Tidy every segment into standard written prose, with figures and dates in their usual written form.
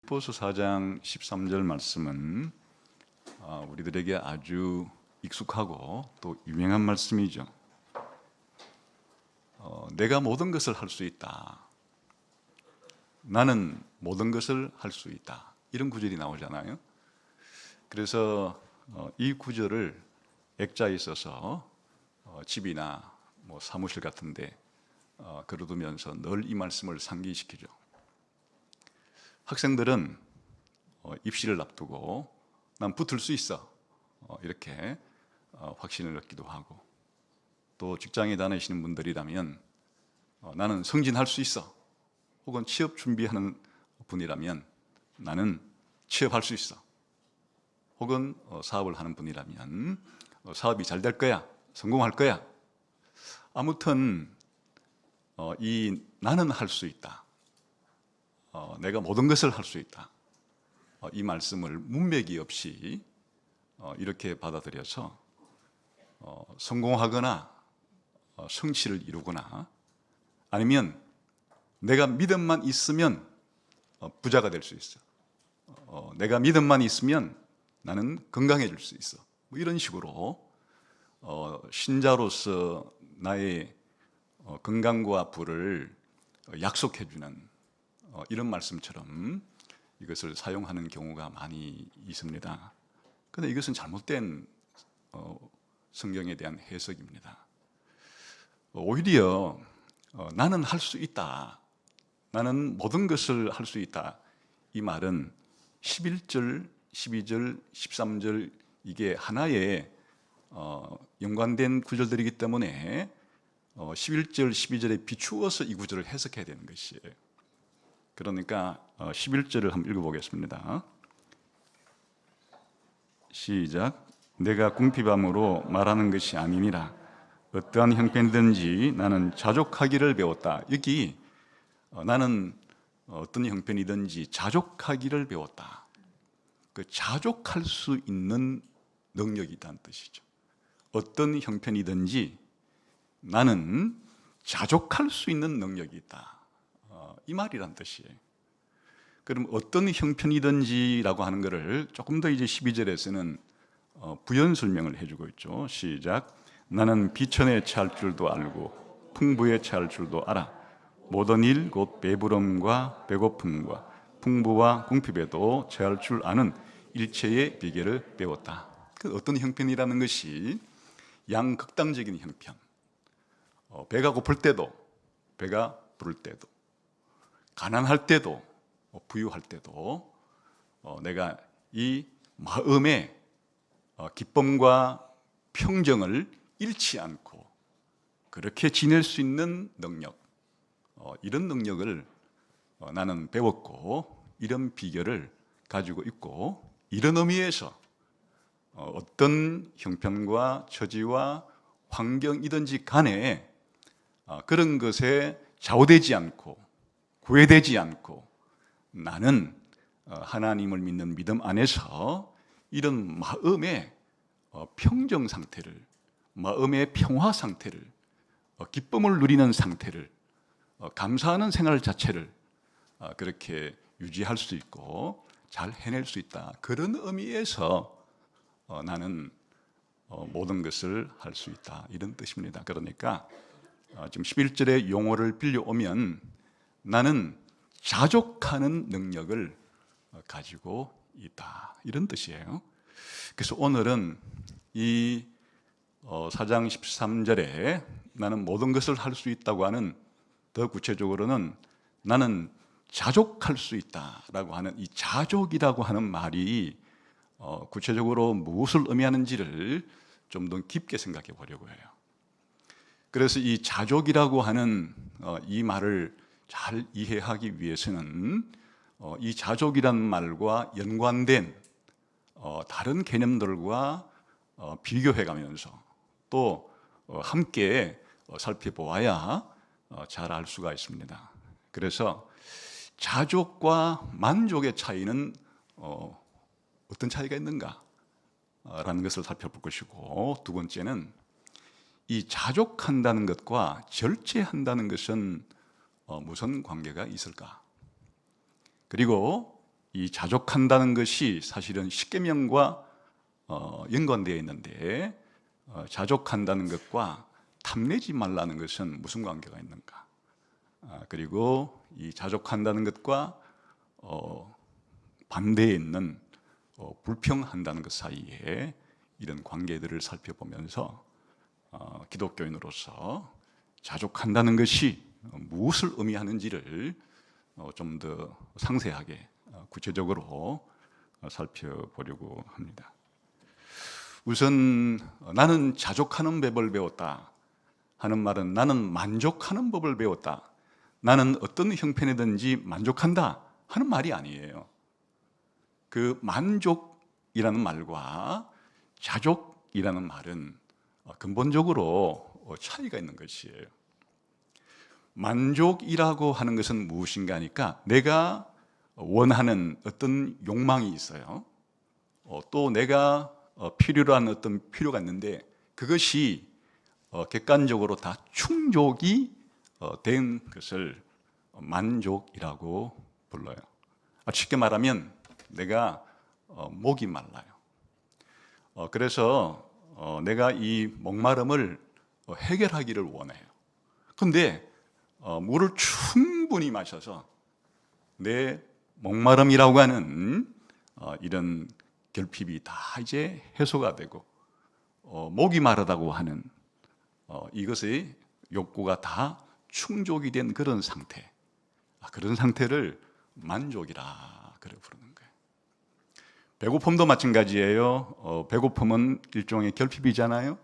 빌립보서 4장 13절 말씀은 우리들에게 아주 익숙하고 또 유명한 말씀이죠. 내가 모든 것을 할 수 있다. 나는 모든 것을 할 수 있다. 이런 구절이 나오잖아요. 그래서 이 구절을 액자에 써서 집이나 사무실 같은데 걸어두면서 늘 이 말씀을 상기시키죠. 학생들은 입시를 앞두고 난 붙을 수 있어 이렇게 확신을 얻기도 하고, 또 직장에 다니시는 분들이라면 나는 승진할 수 있어, 혹은 취업 준비하는 분이라면 나는 취업할 수 있어, 혹은 사업을 하는 분이라면 사업이 잘 될 거야, 성공할 거야. 아무튼 이 나는 할 수 있다, 내가 모든 것을 할 수 있다, 이 말씀을 문맥이 없이 이렇게 받아들여서 성공하거나 성취를 이루거나, 아니면 내가 믿음만 있으면 부자가 될 수 있어, 내가 믿음만 있으면 나는 건강해질 수 있어, 이런 식으로 신자로서 나의 건강과 부를 약속해주는 이런 말씀처럼 이것을 사용하는 경우가 많이 있습니다. 그런데 이것은 잘못된 성경에 대한 해석입니다. 오히려 나는 할 수 있다, 나는 모든 것을 할 수 있다, 이 말은 11절, 12절, 13절 이게 하나의 연관된 구절들이기 때문에 11절, 12절에 비추어서 이 구절을 해석해야 되는 것이에요. 그러니까 11절을 한번 읽어보겠습니다. 시작. 내가 궁핍함으로 말하는 것이 아니니라. 어떠한 형편이든지 나는 자족하기를 배웠다. 여기 나는 어떤 형편이든지 자족하기를 배웠다. 그 자족할 수 있는 능력이 있다는 뜻이죠. 어떤 형편이든지 나는 자족할 수 있는 능력이 있다, 이 말이란 뜻이에요. 그럼 어떤 형편이든지라고 하는 것을 조금 더 이제 12절에서는 부연 설명을 해주고 있죠. 시작. 나는 비천에 처할 줄도 알고 풍부에 처할 줄도 알아. 모든 일 곧 배부름과 배고픔과 풍부와 궁핍에도 처할 줄 아는 일체의 비결을 배웠다. 그 어떤 형편이라는 것이 양극단적인 형편, 배가 고플 때도 배가 부를 때도, 가난할 때도 부유할 때도 내가 이 마음의 기쁨과 평정을 잃지 않고 그렇게 지낼 수 있는 능력, 이런 능력을 나는 배웠고 이런 비결을 가지고 있고, 이런 의미에서 어떤 형편과 처지와 환경이든지 간에 그런 것에 좌우되지 않고 구애되지 않고 나는 하나님을 믿는 믿음 안에서 이런 마음의 평정 상태를, 마음의 평화 상태를, 기쁨을 누리는 상태를, 감사하는 생활 자체를 그렇게 유지할 수 있고 잘 해낼 수 있다. 그런 의미에서 나는 모든 것을 할 수 있다, 이런 뜻입니다. 그러니까 지금 11절의 용어를 빌려오면 나는 자족하는 능력을 가지고 있다, 이런 뜻이에요. 그래서 오늘은 이 4장 13절에 나는 모든 것을 할 수 있다고 하는, 더 구체적으로는 나는 자족할 수 있다라고 하는 이 자족이라고 하는 말이 구체적으로 무엇을 의미하는지를 좀 더 깊게 생각해 보려고 해요. 그래서 이 자족이라고 하는 이 말을 잘 이해하기 위해서는 이 자족이란 말과 연관된 다른 개념들과 비교해 가면서 또 함께 살펴보아야 잘 알 수가 있습니다. 그래서 자족과 만족의 차이는 어떤 차이가 있는가 라는 것을 살펴볼 것이고, 두 번째는 이 자족한다는 것과 절제한다는 것은 무슨 관계가 있을까? 그리고 이 자족한다는 것이 사실은 십계명과 연관되어 있는데 자족한다는 것과 탐내지 말라는 것은 무슨 관계가 있는가? 그리고 이 자족한다는 것과 반대에 있는 불평한다는 것 사이에 이런 관계들을 살펴보면서 기독교인으로서 자족한다는 것이 무엇을 의미하는지를 좀 더 상세하게 구체적으로 살펴보려고 합니다. 우선 나는 자족하는 법을 배웠다 하는 말은 나는 만족하는 법을 배웠다, 나는 어떤 형편이든지 만족한다 하는 말이 아니에요. 그 만족이라는 말과 자족이라는 말은 근본적으로 차이가 있는 것이에요. 만족이라고 하는 것은 무엇인가 하니까 내가 원하는 어떤 욕망이 있어요. 또 내가 필요로 하는 어떤 필요가 있는데 그것이 객관적으로 다 충족이 된 것을 만족이라고 불러요. 쉽게 말하면 내가 목이 말라요. 그래서 내가 이 목마름을 해결하기를 원해요. 그런데 물을 충분히 마셔서 내 목마름이라고 하는 이런 결핍이 다 이제 해소가 되고 목이 마르다고 하는 이것의 욕구가 다 충족이 된 그런 상태, 그런 상태를 만족이라 그래 부르는 거예요. 배고픔도 마찬가지예요. 배고픔은 일종의 결핍이잖아요.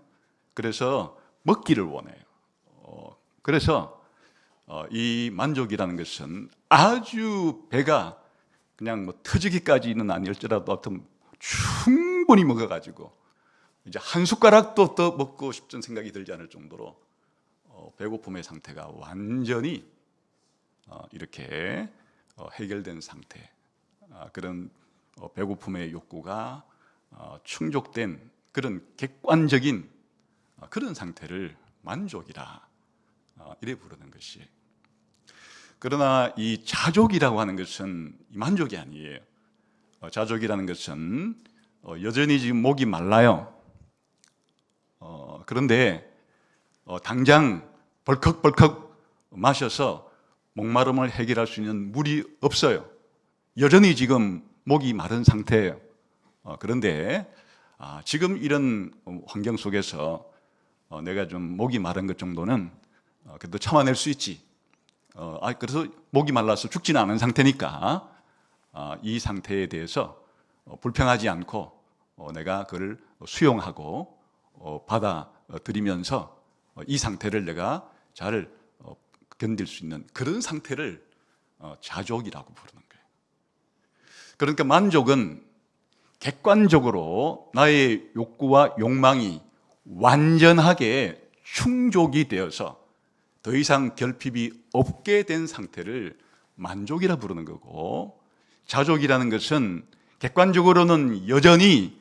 그래서 먹기를 원해요. 그래서 이 만족이라는 것은 아주 배가 그냥 뭐 터지기까지는 아닐지라도 어떤 충분히 먹어가지고 이제 한 숟가락도 더 먹고 싶은 생각이 들지 않을 정도로 배고픔의 상태가 완전히 이렇게 해결된 상태, 그런 배고픔의 욕구가 충족된 그런 객관적인 그런 상태를 만족이라 이래 부르는 것이에요. 그러나 이 자족이라고 하는 것은 만족이 아니에요. 자족이라는 것은 여전히 지금 목이 말라요. 그런데 당장 벌컥벌컥 마셔서 목마름을 해결할 수 있는 물이 없어요. 여전히 지금 목이 마른 상태예요. 그런데 지금 이런 환경 속에서 내가 좀 목이 마른 것 정도는 그래도 참아낼 수 있지. 그래서 목이 말라서 죽지는 않은 상태니까 이 상태에 대해서 불평하지 않고 내가 그걸 수용하고 받아들이면서 이 상태를 내가 잘 견딜 수 있는 그런 상태를 자족이라고 부르는 거예요. 그러니까 만족은 객관적으로 나의 욕구와 욕망이 완전하게 충족이 되어서 더 이상 결핍이 없게 된 상태를 만족이라 부르는 거고, 자족이라는 것은 객관적으로는 여전히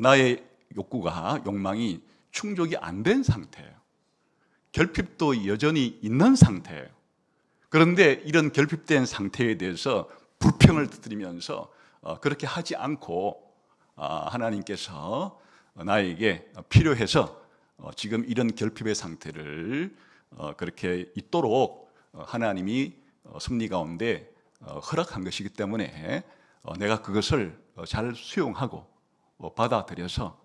나의 욕구가 욕망이 충족이 안 된 상태예요. 결핍도 여전히 있는 상태예요. 그런데 이런 결핍된 상태에 대해서 불평을 터뜨리면서 그렇게 하지 않고 하나님께서 나에게 필요해서 지금 이런 결핍의 상태를 그렇게 있도록 하나님이 섭리 가운데 허락한 것이기 때문에 내가 그것을 잘 수용하고 받아들여서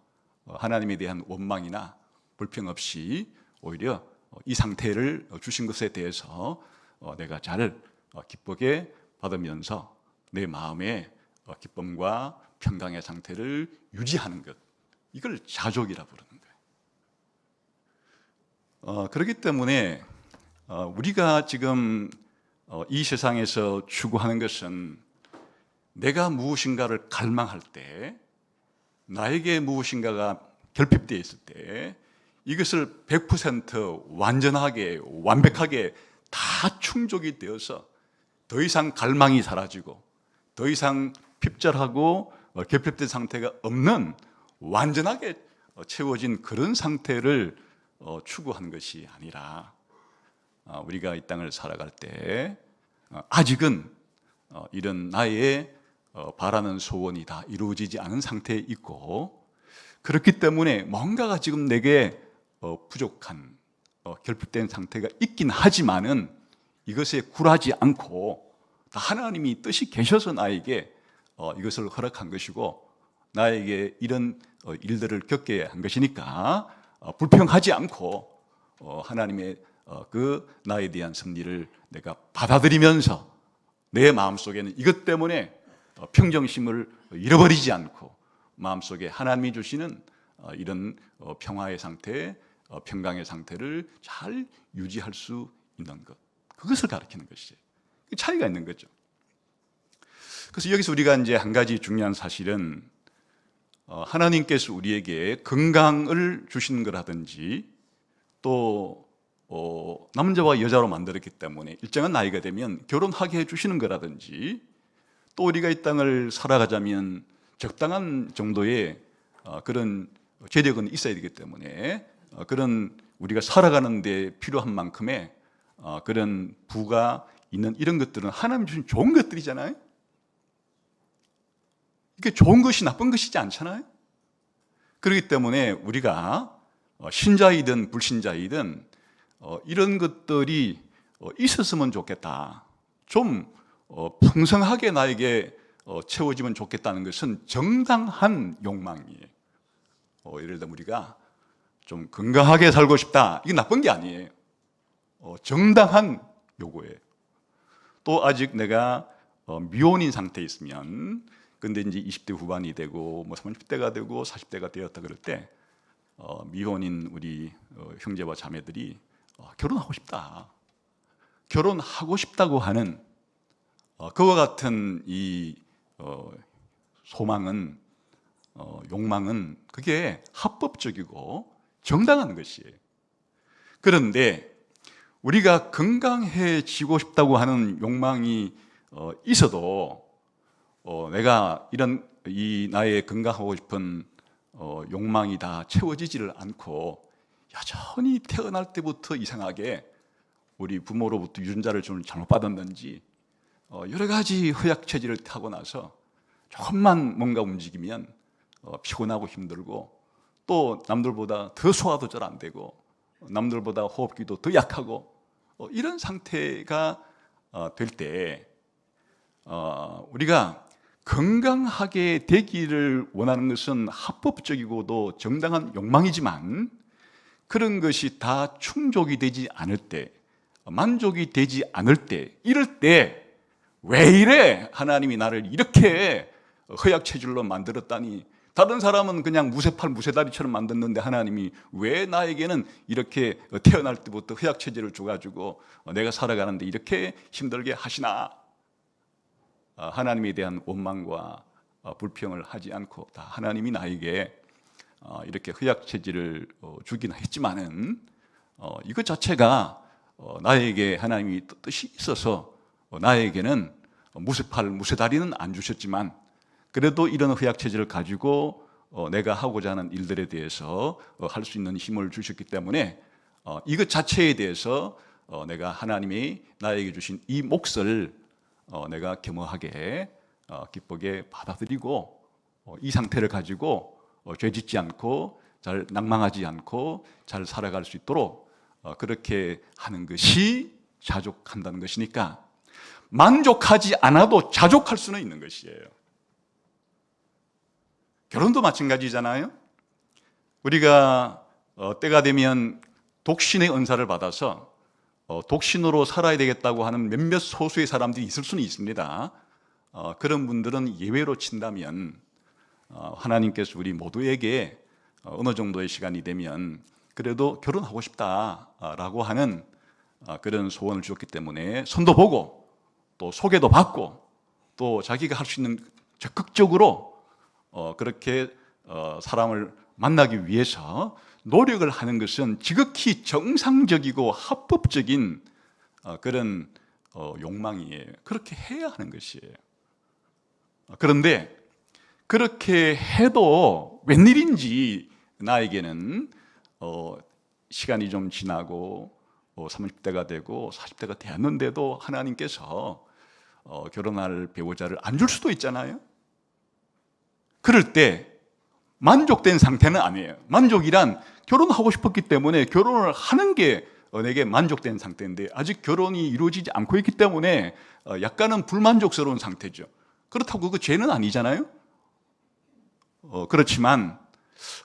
하나님에 대한 원망이나 불평 없이 오히려 이 상태를 주신 것에 대해서 내가 잘 기쁘게 받으면서 내 마음의 기쁨과 평강의 상태를 유지하는 것, 이걸 자족이라 부르는 거예요. 그렇기 때문에 우리가 지금 이 세상에서 추구하는 것은 내가 무엇인가를 갈망할 때, 나에게 무엇인가가 결핍되어 있을 때 이것을 100% 완전하게 완벽하게 다 충족이 되어서 더 이상 갈망이 사라지고 더 이상 핍절하고 결핍된 상태가 없는 완전하게 채워진 그런 상태를 추구하는 것이 아니라, 우리가 이 땅을 살아갈 때 아직은 이런 나의 바라는 소원이 다 이루어지지 않은 상태에 있고, 그렇기 때문에 뭔가가 지금 내게 부족한 결핍된 상태가 있긴 하지만은 이것에 굴하지 않고 다 하나님이 뜻이 계셔서 나에게 이것을 허락한 것이고 나에게 이런 일들을 겪게 한 것이니까 불평하지 않고 하나님의 그 나에 대한 섭리를 내가 받아들이면서 내 마음속에는 이것 때문에 평정심을 잃어버리지 않고 마음속에 하나님이 주시는 이런 평화의 상태, 평강의 상태를 잘 유지할 수 있는 것, 그것을 가르치는 것이에요. 차이가 있는 거죠. 그래서 여기서 우리가 이제 한 가지 중요한 사실은 하나님께서 우리에게 건강을 주시는 거라든지 또 남자와 여자로 만들었기 때문에 일정한 나이가 되면 결혼하게 해주시는 거라든지 또 우리가 이 땅을 살아가자면 적당한 정도의 그런 재력은 있어야 되기 때문에 그런 우리가 살아가는 데 필요한 만큼의 그런 부가 있는 이런 것들은 하나님 주신 좋은 것들이잖아요. 이게 좋은 것이 나쁜 것이지 않잖아요. 그렇기 때문에 우리가 신자이든 불신자이든 이런 것들이 있었으면 좋겠다, 좀 풍성하게 나에게 채워지면 좋겠다는 것은 정당한 욕망이에요. 예를 들면 우리가 좀 건강하게 살고 싶다, 이게 나쁜 게 아니에요. 정당한 요구예요. 또 아직 내가 미혼인 상태에 있으면, 근데 이제 20대 후반이 되고 뭐 30대가 되고 40대가 되었다 그럴 때 미혼인 우리 형제와 자매들이 결혼하고 싶다, 결혼하고 싶다고 하는 그와 같은 이 소망은 욕망은 그게 합법적이고 정당한 것이에요. 그런데 우리가 건강해지고 싶다고 하는 욕망이 있어도 내가 이런 이 나의 건강하고 싶은 욕망이 다 채워지지를 않고 여전히 태어날 때부터 이상하게 우리 부모로부터 유전자를 좀 잘못 받았는지 여러 가지 허약 체질을 타고 나서 조금만 뭔가 움직이면 피곤하고 힘들고 또 남들보다 더 소화도 잘 안 되고 남들보다 호흡기도 더 약하고 이런 상태가 될 때 우리가 건강하게 되기를 원하는 것은 합법적이고도 정당한 욕망이지만 그런 것이 다 충족이 되지 않을 때, 만족이 되지 않을 때, 이럴 때 왜 이래? 하나님이 나를 이렇게 허약 체질로 만들었다니, 다른 사람은 그냥 무쇠팔 무쇠다리처럼 만들었는데 하나님이 왜 나에게는 이렇게 태어날 때부터 허약 체질을 줘가지고 내가 살아가는데 이렇게 힘들게 하시나? 하나님에 대한 원망과 불평을 하지 않고 다 하나님이 나에게 이렇게 허약 체질을 주긴 했지만은 이것 자체가 나에게 하나님이 뜻이 있어서 나에게는 무쇠팔 무쇠다리는 안 주셨지만 그래도 이런 허약 체질을 가지고 내가 하고자 하는 일들에 대해서 할 수 있는 힘을 주셨기 때문에 이것 자체에 대해서 내가 하나님이 나에게 주신 이 몫을 내가 겸허하게 기쁘게 받아들이고 이 상태를 가지고 죄짓지 않고 잘 낭망하지 않고 잘 살아갈 수 있도록 그렇게 하는 것이 자족한다는 것이니까 만족하지 않아도 자족할 수는 있는 것이에요. 결혼도 마찬가지잖아요. 우리가 때가 되면 독신의 은사를 받아서 독신으로 살아야 되겠다고 하는 몇몇 소수의 사람들이 있을 수는 있습니다. 그런 분들은 예외로 친다면 하나님께서 우리 모두에게 어느 정도의 시간이 되면 그래도 결혼하고 싶다라고 하는 그런 소원을 주었기 때문에 손도 보고 또 소개도 받고 또 자기가 할 수 있는 적극적으로 그렇게 사람을 만나기 위해서 노력을 하는 것은 지극히 정상적이고 합법적인 그런 욕망이에요. 그렇게 해야 하는 것이에요. 그런데 그렇게 해도 웬일인지 나에게는 시간이 좀 지나고 30대가 되고 40대가 되었는데도 하나님께서 결혼할 배우자를 안 줄 수도 있잖아요. 그럴 때 만족된 상태는 아니에요. 만족이란 결혼하고 싶었기 때문에 결혼을 하는 게 내게 만족된 상태인데 아직 결혼이 이루어지지 않고 있기 때문에 약간은 불만족스러운 상태죠. 그렇다고 그 죄는 아니잖아요. 그렇지만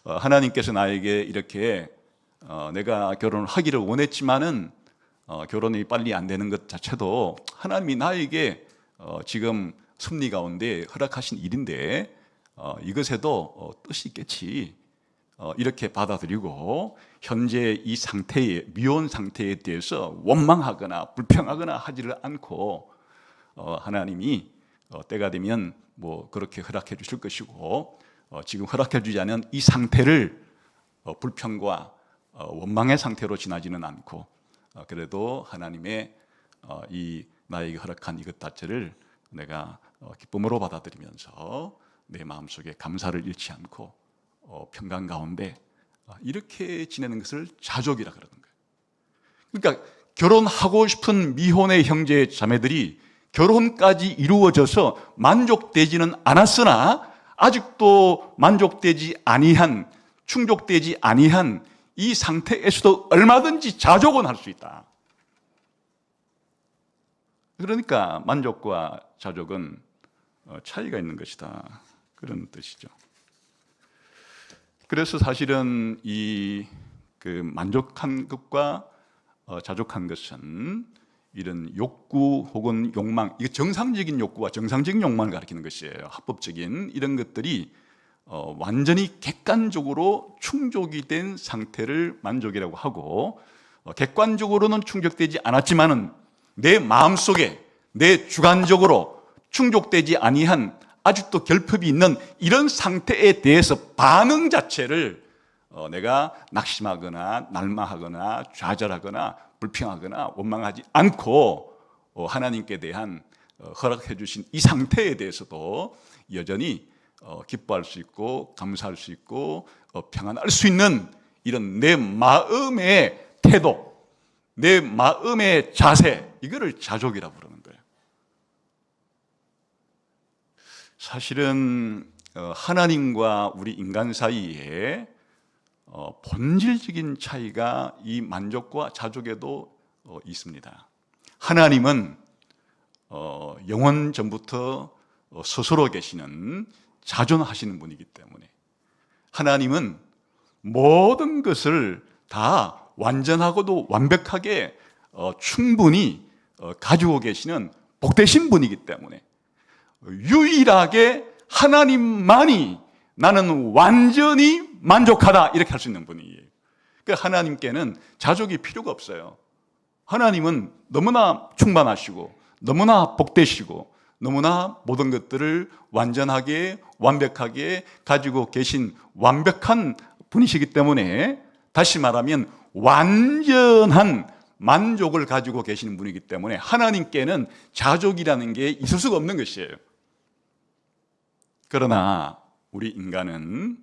하나님께서 나에게 이렇게 내가 결혼을 하기를 원했지만은 결혼이 빨리 안 되는 것 자체도 하나님이 나에게 지금 섭리 가운데 허락하신 일인데 이것에도 뜻이 있겠지, 이렇게 받아들이고 현재 이 상태에, 미혼 상태에 대해서 원망하거나 불평하거나 하지를 않고 하나님이 때가 되면 뭐 그렇게 허락해 주실 것이고 지금 허락해 주지 않은 이 상태를 불평과 원망의 상태로 지나지는 않고 그래도 하나님의 이 나에게 허락한 이것 자체를 내가 기쁨으로 받아들이면서 내 마음속에 감사를 잃지 않고 평강 가운데 이렇게 지내는 것을 자족이라 그러는 거예요. 그러니까 결혼하고 싶은 미혼의 형제 자매들이 결혼까지 이루어져서 만족되지는 않았으나 아직도 만족되지 아니한, 충족되지 아니한 이 상태에서도 얼마든지 자족은 할 수 있다. 그러니까 만족과 자족은 차이가 있는 것이다, 그런 뜻이죠. 그래서 사실은 이 만족한 것과 자족한 것은 이런 욕구 혹은 욕망, 이게 정상적인 욕구와 정상적인 욕망을 가리키는 것이에요. 합법적인 이런 것들이 완전히 객관적으로 충족이 된 상태를 만족이라고 하고, 객관적으로는 충족되지 않았지만은 내 마음속에, 내 주관적으로 충족되지 아니한 아직도 결핍이 있는 이런 상태에 대해서 반응 자체를 내가 낙심하거나 날마하거나 좌절하거나 불평하거나 원망하지 않고 하나님께 대한 허락해 주신 이 상태에 대해서도 여전히 기뻐할 수 있고 감사할 수 있고 평안할 수 있는 이런 내 마음의 태도, 내 마음의 자세, 이거를 자족이라고 부르는 거예요. 사실은 하나님과 우리 인간 사이에 본질적인 차이가 이 만족과 자족에도 있습니다. 하나님은 영원 전부터 스스로 계시는 자존하시는 분이기 때문에 하나님은 모든 것을 다 완전하고도 완벽하게 충분히 가지고 계시는 복되신 분이기 때문에 유일하게 하나님만이 나는 완전히 만족하다, 이렇게 할 수 있는 분이에요. 그러니까 하나님께는 자족이 필요가 없어요. 하나님은 너무나 충만하시고 너무나 복되시고 너무나 모든 것들을 완전하게 완벽하게 가지고 계신 완벽한 분이시기 때문에, 다시 말하면 완전한 만족을 가지고 계시는 분이기 때문에 하나님께는 자족이라는 게 있을 수가 없는 것이에요. 그러나 우리 인간은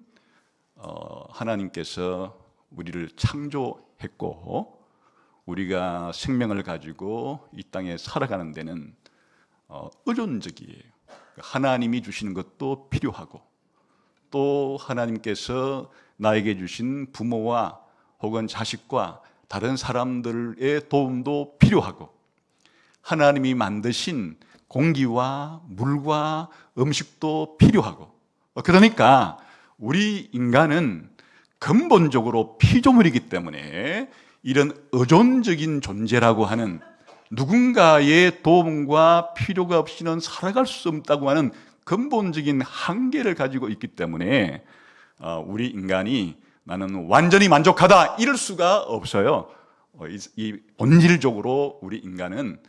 하나님께서 우리를 창조했고 우리가 생명을 가지고 이 땅에 살아가는 데는 의존적이에요. 하나님이 주시는 것도 필요하고 또 하나님께서 나에게 주신 부모와 혹은 자식과 다른 사람들의 도움도 필요하고 하나님이 만드신 공기와 물과 음식도 필요하고, 그러니까 우리 인간은 근본적으로 피조물이기 때문에 이런 의존적인 존재라고 하는, 누군가의 도움과 필요가 없이는 살아갈 수 없다고 하는 근본적인 한계를 가지고 있기 때문에 우리 인간이 나는 완전히 만족하다 이럴 수가 없어요. 이 본질적으로 우리 인간은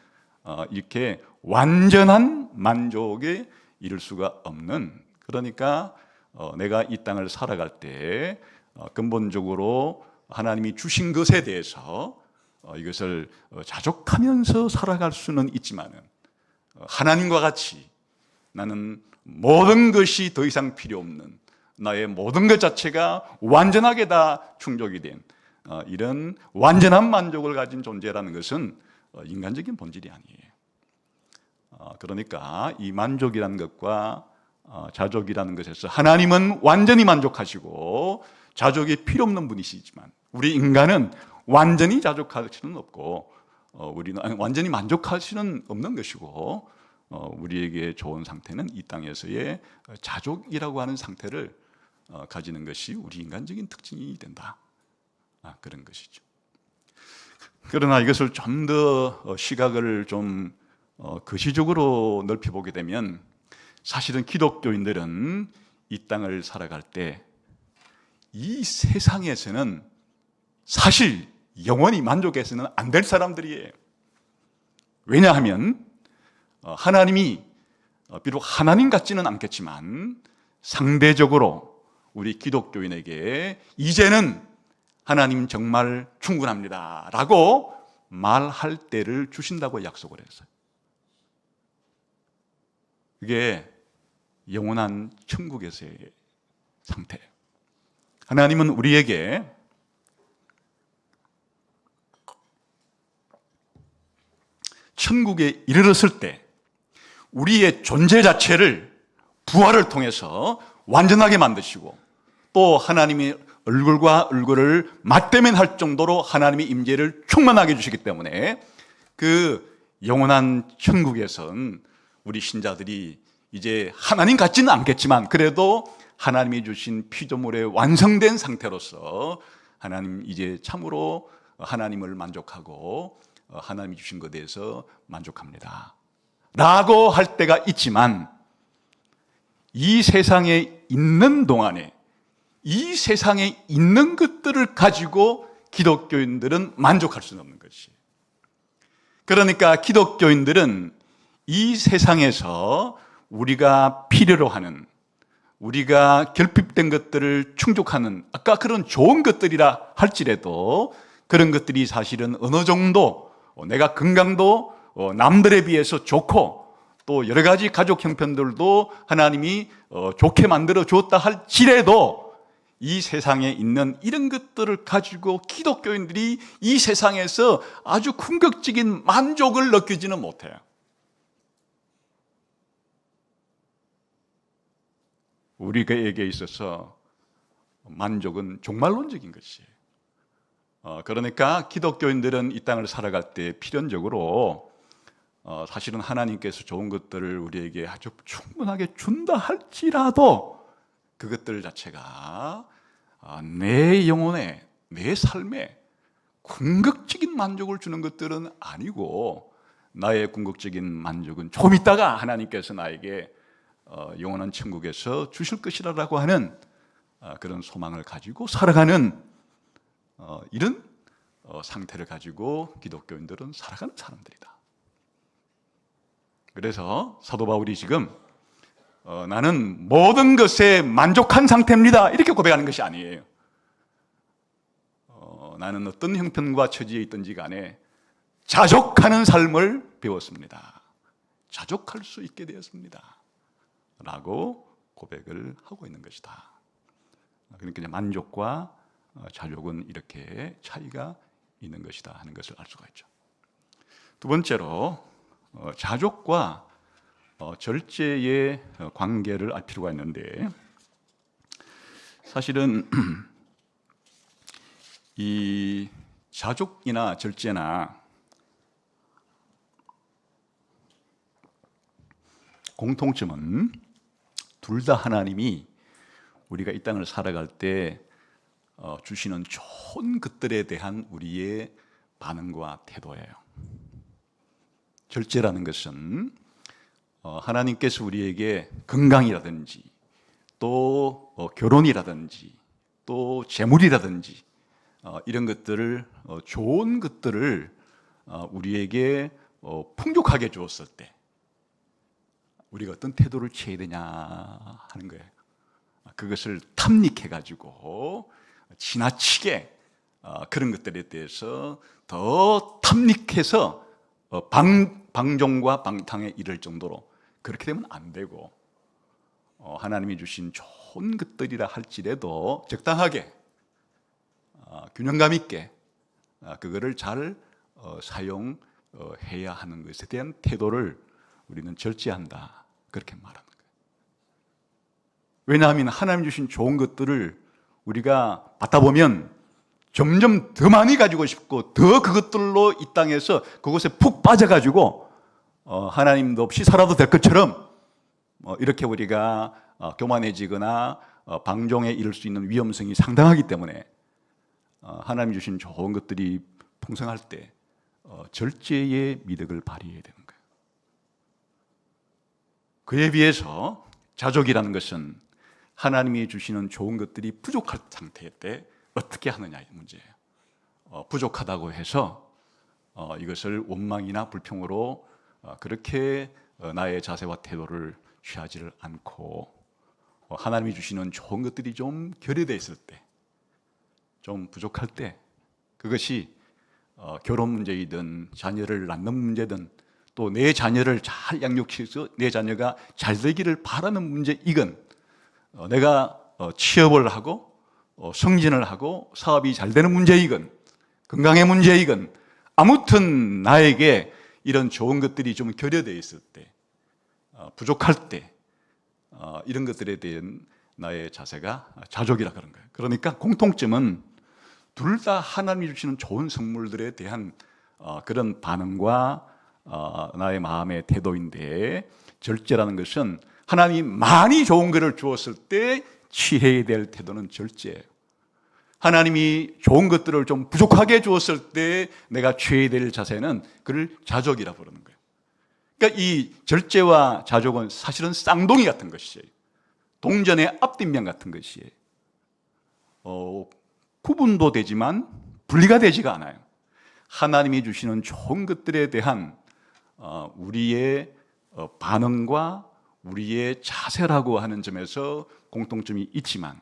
이렇게 완전한 만족에 이를 수가 없는, 그러니까 내가 이 땅을 살아갈 때 근본적으로 하나님이 주신 것에 대해서 이것을 자족하면서 살아갈 수는 있지만은 하나님과 같이 나는 모든 것이 더 이상 필요 없는, 나의 모든 것 자체가 완전하게 다 충족이 된 이런 완전한 만족을 가진 존재라는 것은 인간적인 본질이 아니에요. 그러니까 이 만족이라는 것과 자족이라는 것에서 하나님은 완전히 만족하시고 자족이 필요 없는 분이시지만 우리 인간은 완전히 자족할 수는 없고 우리는 완전히 만족할 수는 없는 것이고 우리에게 좋은 상태는 이 땅에서의 자족이라고 하는 상태를 가지는 것이 우리 인간적인 특징이 된다. 그런 것이죠. 그러나 이것을 좀 더 시각을 좀 거시적으로 넓혀보게 되면 사실은 기독교인들은 이 땅을 살아갈 때 이 세상에서는 사실 영원히 만족해서는 안 될 사람들이에요. 왜냐하면 하나님이 비록 하나님 같지는 않겠지만 상대적으로 우리 기독교인에게 이제는 하나님 정말 충분합니다 라고 말할 때를 주신다고 약속을 했어요. 그게 영원한 천국에서의 상태예요. 하나님은 우리에게 천국에 이르렀을 때 우리의 존재 자체를 부활을 통해서 완전하게 만드시고 또 하나님의 얼굴과 얼굴을 맞대면할 정도로 하나님의 임재를 충만하게 해주시기 때문에 그 영원한 천국에선 우리 신자들이 이제 하나님 같지는 않겠지만 그래도 하나님이 주신 피조물의 완성된 상태로서 하나님 이제 참으로 하나님을 만족하고 하나님이 주신 것에 대해서 만족합니다 라고 할 때가 있지만 이 세상에 있는 동안에 이 세상에 있는 것들을 가지고 기독교인들은 만족할 수는 없는 것이에요. 그러니까 기독교인들은 이 세상에서 우리가 필요로 하는 우리가 결핍된 것들을 충족하는 아까 그런 좋은 것들이라 할지라도 그런 것들이 사실은 어느 정도 내가 건강도 남들에 비해서 좋고 또 여러 가지 가족 형편들도 하나님이 좋게 만들어 주었다 할지라도 이 세상에 있는 이런 것들을 가지고 기독교인들이 이 세상에서 아주 궁극적인 만족을 느끼지는 못해요. 우리에게 있어서 만족은 종말론적인 것이에요. 그러니까 기독교인들은 이 땅을 살아갈 때 필연적으로 사실은 하나님께서 좋은 것들을 우리에게 아주 충분하게 준다 할지라도 그것들 자체가 내 영혼에 내 삶에 궁극적인 만족을 주는 것들은 아니고 나의 궁극적인 만족은 조금 있다가 하나님께서 나에게 영원한 천국에서 주실 것이라고 하는 그런 소망을 가지고 살아가는 이런 상태를 가지고 기독교인들은 살아가는 사람들이다. 그래서 사도 바울이 지금 나는 모든 것에 만족한 상태입니다 이렇게 고백하는 것이 아니에요. 나는 어떤 형편과 처지에 있든지 간에 자족하는 삶을 배웠습니다. 자족할 수 있게 되었습니다 라고 고백을 하고 있는 것이다. 그러니까 만족과 자족은 이렇게 차이가 있는 것이다 하는 것을 알 수가 있죠. 두 번째로 자족과 절제의 관계를 알 필요가 있는데 사실은 이 자족이나 절제나 공통점은 둘 다 하나님이 우리가 이 땅을 살아갈 때 주시는 좋은 것들에 대한 우리의 반응과 태도예요. 절제라는 것은 하나님께서 우리에게 건강이라든지 또 결혼이라든지 또 재물이라든지 이런 것들을 좋은 것들을 우리에게 풍족하게 주었을 때 우리가 어떤 태도를 취해야 되냐 하는 거예요. 그것을 탐닉해가지고 지나치게 그런 것들에 대해서 더 탐닉해서 방종과 방탕에 이를 정도로 그렇게 되면 안 되고 하나님이 주신 좋은 것들이라 할지라도 적당하게 균형감 있게 그거를 잘 사용해야 하는 것에 대한 태도를 우리는 절제한다, 그렇게 말하는 거예요. 왜냐하면 하나님 주신 좋은 것들을 우리가 받다 보면 점점 더 많이 가지고 싶고 더 그것들로 이 땅에서 그곳에 푹 빠져가지고 하나님도 없이 살아도 될 것처럼 이렇게 우리가 교만해지거나 방종에 이를 수 있는 위험성이 상당하기 때문에 하나님 주신 좋은 것들이 풍성할 때 절제의 미덕을 발휘해야 되는 거예요. 그에 비해서 자족이라는 것은 하나님이 주시는 좋은 것들이 부족할 상태일 때 어떻게 하느냐의 문제예요. 부족하다고 해서 이것을 원망이나 불평으로 그렇게 나의 자세와 태도를 취하지를 않고 하나님이 주시는 좋은 것들이 좀 결여되어 있을 때, 좀 부족할 때, 그것이 결혼 문제이든 자녀를 낳는 문제든 또 내 자녀를 잘 양육해서 내 자녀가 잘 되기를 바라는 문제이건 내가 취업을 하고 승진을 하고 사업이 잘 되는 문제이건 건강의 문제이건 아무튼 나에게 이런 좋은 것들이 좀 결여되어 있을 때, 부족할 때 이런 것들에 대한 나의 자세가 자족이라 그런 거예요. 그러니까 공통점은 둘 다 하나님이 주시는 좋은 선물들에 대한 그런 반응과 나의 마음의 태도인데, 절제라는 것은 하나님이 많이 좋은 것을 주었을 때 취해야 될 태도는 절제예요. 하나님이 좋은 것들을 좀 부족하게 주었을 때 내가 취해야 될 자세는 그를 자족이라 부르는 거예요. 그러니까 이 절제와 자족은 사실은 쌍둥이 같은 것이에요. 동전의 앞뒷면 같은 것이에요. 구분도 되지만 분리가 되지가 않아요. 하나님이 주시는 좋은 것들에 대한 우리의 반응과 우리의 자세라고 하는 점에서 공통점이 있지만,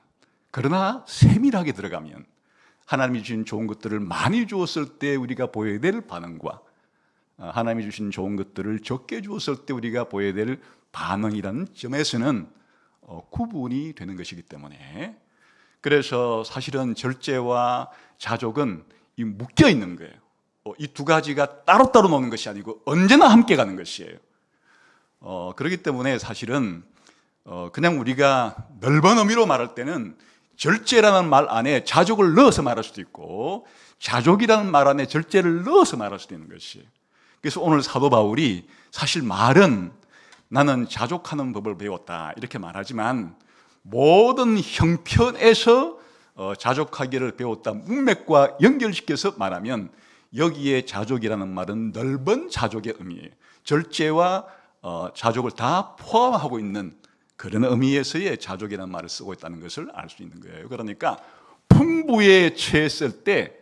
그러나 세밀하게 들어가면 하나님이 주신 좋은 것들을 많이 주었을 때 우리가 보여야 될 반응과 하나님이 주신 좋은 것들을 적게 주었을 때 우리가 보여야 될 반응이라는 점에서는 구분이 되는 것이기 때문에, 그래서 사실은 절제와 자족은 묶여 있는 거예요. 이 두 가지가 따로따로 노는 것이 아니고 언제나 함께 가는 것이에요. 그렇기 때문에 사실은 그냥 우리가 넓은 의미로 말할 때는 절제라는 말 안에 자족을 넣어서 말할 수도 있고 자족이라는 말 안에 절제를 넣어서 말할 수도 있는 것이에요. 그래서 오늘 사도 바울이 사실 말은 나는 자족하는 법을 배웠다 이렇게 말하지만, 모든 형편에서 자족하기를 배웠다 문맥과 연결시켜서 말하면 여기에 자족이라는 말은 넓은 자족의 의미예요. 절제와 자족을 다 포함하고 있는 그런 의미에서의 자족이라는 말을 쓰고 있다는 것을 알 수 있는 거예요. 그러니까 풍부에 처했을 때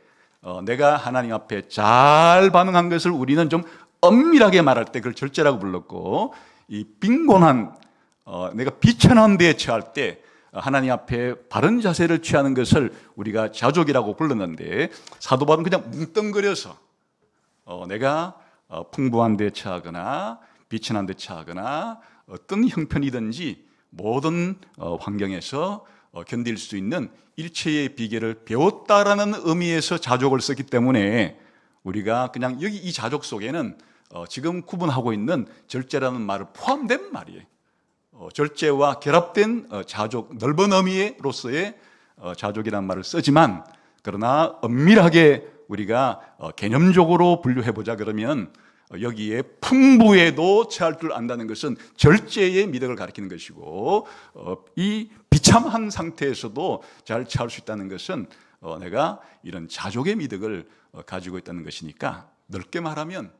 내가 하나님 앞에 잘 반응한 것을 우리는 좀 엄밀하게 말할 때 그걸 절제라고 불렀고, 이 빈곤한 내가 비천한 데에 처할 때 하나님 앞에 바른 자세를 취하는 것을 우리가 자족이라고 불렀는데, 사도 바울은 그냥 뭉뚱그려서 내가 풍부한 데에 처하거나 비천한 데에 처하거나 어떤 형편이든지 모든 환경에서 견딜 수 있는 일체의 비결을 배웠다라는 의미에서 자족을 썼기 때문에 우리가 그냥 여기 이 자족 속에는 지금 구분하고 있는 절제라는 말을 포함된 말이에요. 절제와 결합된 자족, 넓은 의미로서의 자족이라는 말을 쓰지만, 그러나 엄밀하게 우리가 개념적으로 분류해보자 그러면 여기에 풍부에도 처할 줄 안다는 것은 절제의 미덕을 가리키는 것이고, 이 비참한 상태에서도 잘 처할 수 있다는 것은 내가 이런 자족의 미덕을 가지고 있다는 것이니까, 넓게 말하면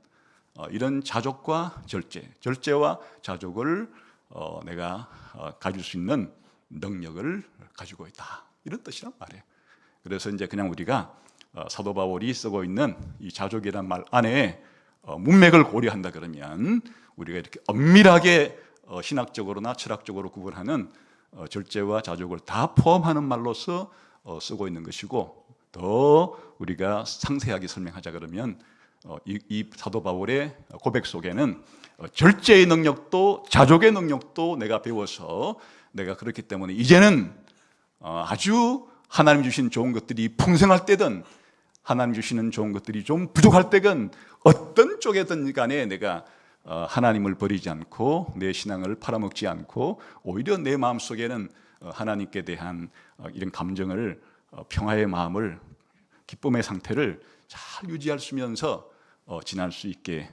이런 자족과 절제와 자족을 내가 가질 수 있는 능력을 가지고 있다, 이런 뜻이란 말이에요. 그래서 이제 그냥 우리가 사도 바울이 쓰고 있는 이 자족이란 말 안에 문맥을 고려한다 그러면 우리가 이렇게 엄밀하게 신학적으로나 철학적으로 구분하는 절제와 자족을 다 포함하는 말로서 쓰고 있는 것이고, 더 우리가 상세하게 설명하자 그러면 이 사도 바울의 고백 속에는 절제의 능력도 자족의 능력도 내가 배워서 내가 그렇기 때문에 이제는 아주 하나님 주신 좋은 것들이 풍성할 때든 하나님 주시는 좋은 것들이 좀 부족할 때든 어떤 쪽에든 간에 내가 하나님을 버리지 않고 내 신앙을 팔아먹지 않고 오히려 내 마음속에는 하나님께 대한 이런 감정을 평화의 마음을 기쁨의 상태를 잘 유지하면서 지날 수 있게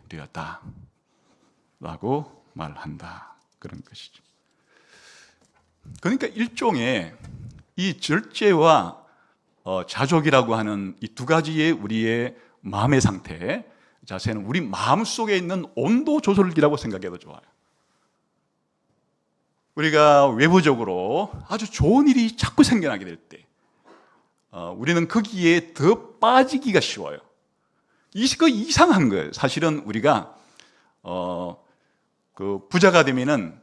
되었다라고 말한다. 그런 것이죠. 그러니까 일종의 이 절제와 자족이라고 하는 이 두 가지의 우리의 마음의 상태 자세는 우리 마음속에 있는 온도 조절기라고 생각해도 좋아요. 우리가 외부적으로 아주 좋은 일이 자꾸 생겨나게 될 때 우리는 거기에 더 빠지기가 쉬워요. 이거 이상한 거예요. 사실은 우리가 그 부자가 되면은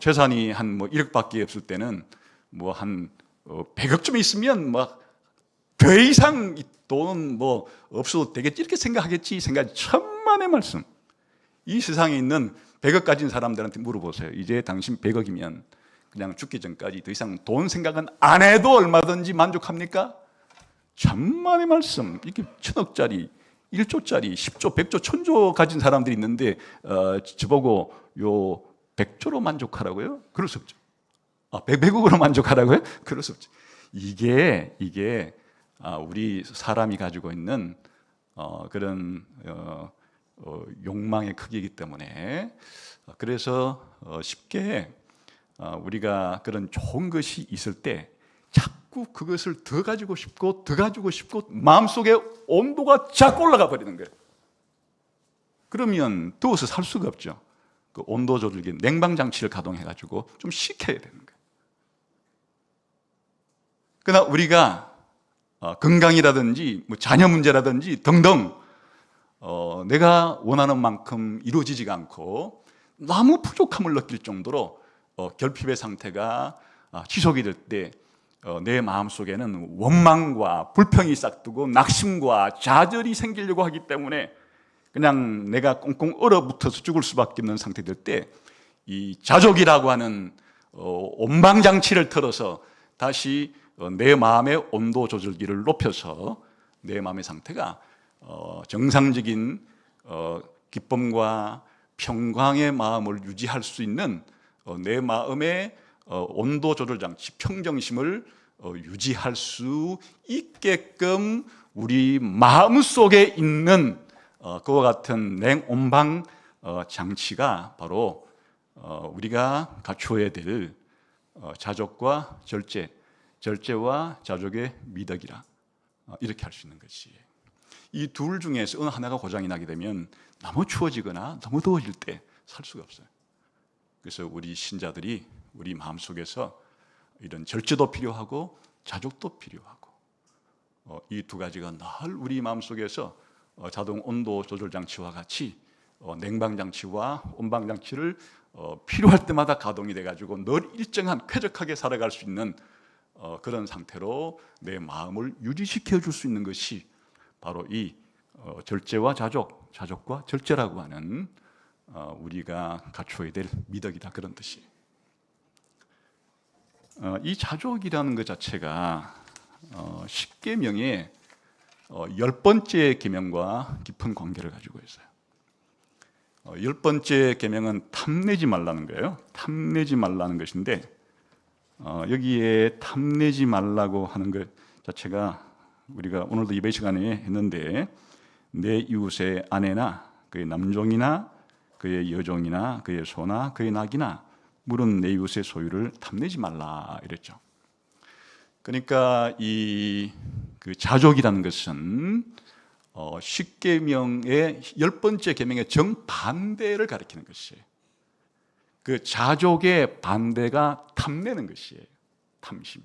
재산이 한 1억밖에 없을 때는 한 100억쯤 있으면 더 이상 돈은 없어도 되겠지 이렇게 생각하겠지 생각이 천만의 말씀. 이 세상에 있는 100억 가진 사람들한테 물어보세요. 이제 당신 100억이면 그냥 죽기 전까지 더 이상 돈 생각은 안 해도 얼마든지 만족합니까? 천만의 말씀. 이게 1000억짜리 1조짜리 10조 100조 1000조 가진 사람들이 있는데 저보고 요 100조로 만족하라고요? 그럴 수 없죠. 100억으로 만족하라고요? 그럴 수 없죠. 이게 우리 사람이 가지고 있는 그런 욕망의 크기이기 때문에 그래서 쉽게 우리가 그런 좋은 것이 있을 때 자꾸 그것을 더 가지고 싶고 마음속에 온도가 자꾸 올라가 버리는 거예요. 그러면 더워서 살 수가 없죠. 그 온도 조절기 냉방장치를 가동해가지고 좀 식혀야 되는 거예요. 그러나 우리가 건강이라든지 자녀 문제라든지 등등 내가 원하는 만큼 이루어지지가 않고 너무 부족함을 느낄 정도로 결핍의 상태가 지속이 될 때 내 마음속에는 원망과 불평이 싹트고 낙심과 좌절이 생기려고 하기 때문에 그냥 내가 꽁꽁 얼어붙어서 죽을 수밖에 없는 상태 될 때 이 자족이라고 하는 온방장치를 틀어서 다시 내 마음의 온도 조절기를 높여서 내 마음의 상태가 정상적인 기쁨과 평강의 마음을 유지할 수 있는 내 마음의 온도 조절 장치, 평정심을 유지할 수 있게끔 우리 마음속에 있는 그와 같은 냉온방 장치가 바로 우리가 갖추어야 될 자족과 절제와 자족의 미덕이라 이렇게 할 수 있는 것이 이 둘 중에서 어느 하나가 고장이 나게 되면 너무 추워지거나 너무 더워질 때 살 수가 없어요. 그래서 우리 신자들이 우리 마음속에서 이런 절제도 필요하고 자족도 필요하고 이 두 가지가 늘 우리 마음속에서 자동 온도 조절 장치와 같이 냉방 장치와 온방 장치를 필요할 때마다 가동이 돼가지고 늘 일정한 쾌적하게 살아갈 수 있는 그런 상태로 내 마음을 유지시켜 줄 수 있는 것이 바로 이 절제와 자족과 절제라고 하는 우리가 갖추어야 될 미덕이다 그런 뜻이에요. 이 자족이라는 것 자체가 십계명의 10번째 계명과 깊은 관계를 가지고 있어요. 10번째 계명은 탐내지 말라는 거예요. 탐내지 말라는 것인데 여기에 탐내지 말라고 하는 것 자체가 우리가 오늘도 예배 시간에 했는데 내 이웃의 아내나 그의 남종이나 그의 여종이나 그의 소나 그의 낙이나 물은 내 이웃의 소유를 탐내지 말라 이랬죠. 그러니까 그 자족이라는 것은 십계명의 10번째 계명의 정반대를 가리키는 것이에요. 그 자족의 반대가 탐내는 것이에요. 탐심.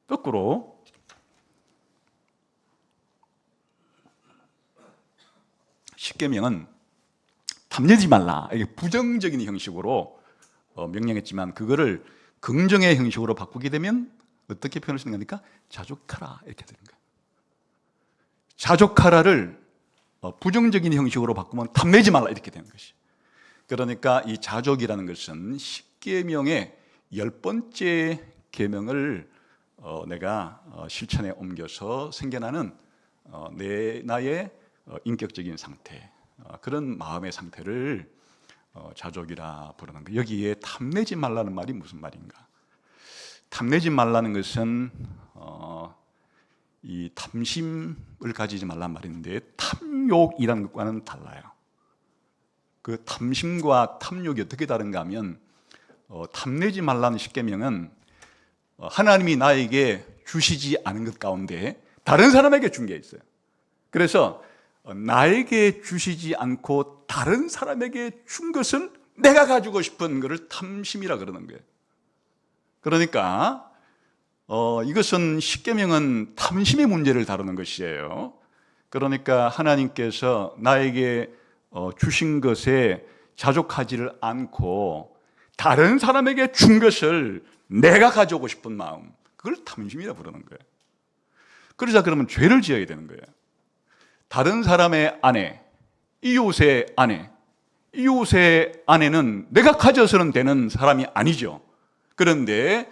거꾸로 십계명은 탐내지 말라. 이게 부정적인 형식으로 명령했지만 그거를 긍정의 형식으로 바꾸게 되면 어떻게 표현할 수 있는 겁니까? 자족하라 이렇게 되는 거예요. 자족하라를 부정적인 형식으로 바꾸면 탐내지 말라 이렇게 되는 것이. 그러니까 이 자족이라는 것은 십계명의 10번째 계명을 내가 실천에 옮겨서 생겨나는 나의 인격적인 상태, 그런 마음의 상태를 자족이라 부르는 거. 여기에 탐내지 말라는 말이 무슨 말인가? 탐내지 말라는 것은 이 탐심을 가지지 말란 말인데 탐욕이라는 것과는 달라요. 그 탐심과 탐욕이 어떻게 다른가 하면 탐내지 말라는 십계명은 하나님이 나에게 주시지 않은 것 가운데 다른 사람에게 준 게 있어요. 그래서 나에게 주시지 않고 다른 사람에게 준 것을 내가 가지고 싶은 것을 탐심이라 그러는 거예요. 그러니까 이것은 십계명은 탐심의 문제를 다루는 것이에요. 그러니까 하나님께서 나에게 주신 것에 자족하지를 않고 다른 사람에게 준 것을 내가 가져오고 싶은 마음, 그걸 탐심이라 부르는 거예요. 그러자 그러면 죄를 지어야 되는 거예요. 다른 사람의 아내, 이웃의 아내, 이웃의 아내는 내가 가져서는 되는 사람이 아니죠. 그런데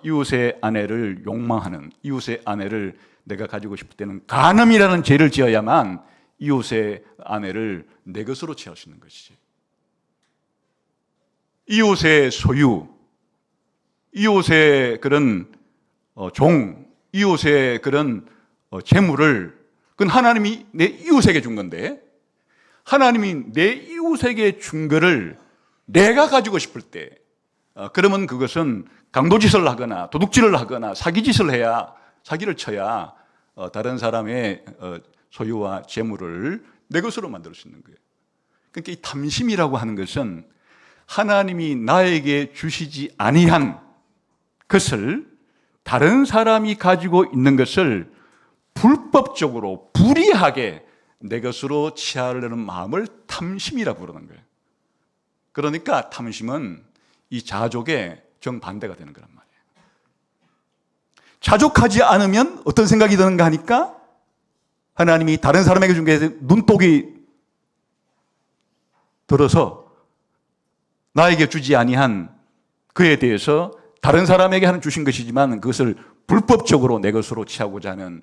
이웃의 아내를 욕망하는, 이웃의 아내를 내가 가지고 싶을 때는 간음이라는 죄를 지어야만 이웃의 아내를 내 것으로 취할 수 있는 것이지. 이웃의 소유, 이웃의 그런 종, 이웃의 그런 재물을, 그건 하나님이 내 이웃에게 준 건데, 하나님이 내 이웃에게 준 거를 내가 가지고 싶을 때, 그러면 그것은 강도짓을 하거나 도둑질을 하거나 사기짓을 해야, 사기를 쳐야 다른 사람의 소유와 재물을 내 것으로 만들 수 있는 거예요. 그러니까 이 탐심이라고 하는 것은 하나님이 나에게 주시지 아니한 것을, 다른 사람이 가지고 있는 것을 불법적으로 불이하게 내 것으로 취하려는 마음을 탐심이라 부르는 거예요. 그러니까 탐심은 이 자족의 정반대가 되는 거란 말이에요. 자족하지 않으면 어떤 생각이 드는가 하니까 하나님이 다른 사람에게 준 게 눈독이 들어서 나에게 주지 아니한 그에 대해서 다른 사람에게 하는 주신 것이지만 그것을 불법적으로 내 것으로 취하고자 하는